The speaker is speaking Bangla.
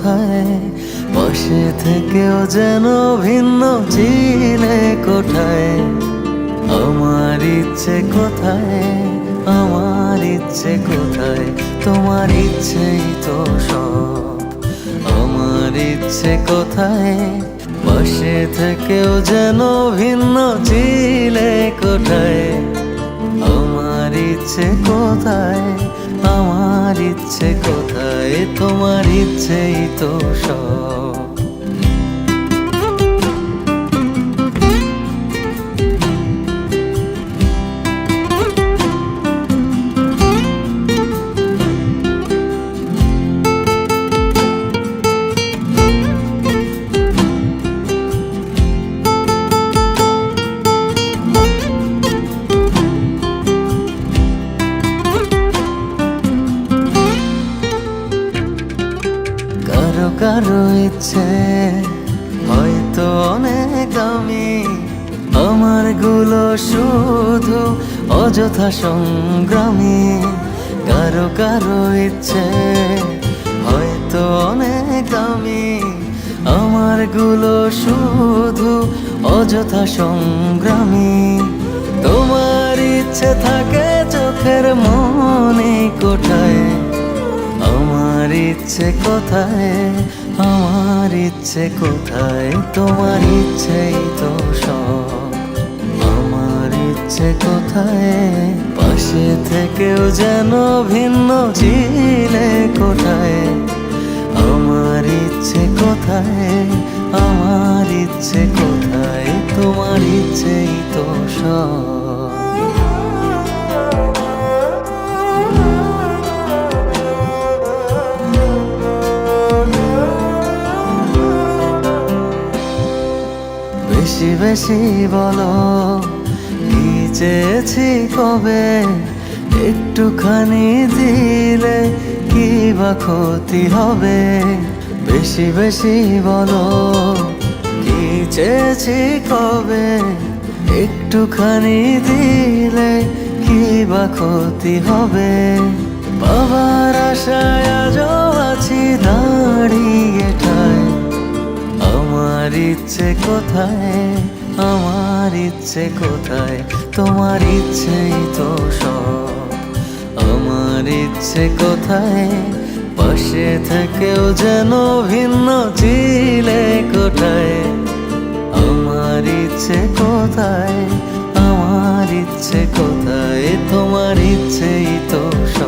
কোথায়, পাশে থেকেও যেন ভিন্ন ছিলে কোথায়। আমার ইচ্ছে কোথায়, আমার ইচ্ছে কোথায়, তোমার ইচ্ছেই তো সব। আমার ইচ্ছে কোথায়, পাশে থেকেও যেন ভিন্ন ছিলে কোথায়। আমার ইচ্ছে কোথায়, আমার ইচ্ছে কোথায়, তোমার ইচ্ছেই তো সব। কারো কারো ইচ্ছে হয়তো অনেক দামি, আমার গুলো শুধু অযথা সংগ্রামী। কারো কারো ইচ্ছে হয়তো অনেক দামি, আমার গুলো শুধু অযথা সংগ্রামী। তোমার ইচ্ছে থাকে চোখের মনে কোঠায়, আমার ইচ্ছে কোথায়, আমার ইচ্ছে কোথায়, তোমার ইচ্ছেই তো সব। আমার ইচ্ছে কোথায়, পাশে থেকেও যেন ভিন্ন ছিলে কোথায়। আমার ইচ্ছে কোথায়, আমার ইচ্ছে কোথায়, তোমার ইচ্ছেই তো সব। বেশি বেশি বলো কি চেয়েছি কবে, একটুখানি দিলে কি বা ক্ষতি হবে। বেশি বেশি বলো কি চেয়েছি কবে, একটুখানি দিলে কি বা ক্ষতি হবে। বাবার আশায় আজও আছি দাঁড়িয়ে ঠায়। আমার ইচ্ছে কোথায়, আমার ইচ্ছে কোথায়, তোমার ইচ্ছেই তো সব। আমার ইচ্ছে কোথায়, পাশে থেকেও যেন ভিন্ন ছিলে কোথায়। আমার ইচ্ছে কোথায়, আমার ইচ্ছে কোথায়, তোমার ইচ্ছেই তো সব।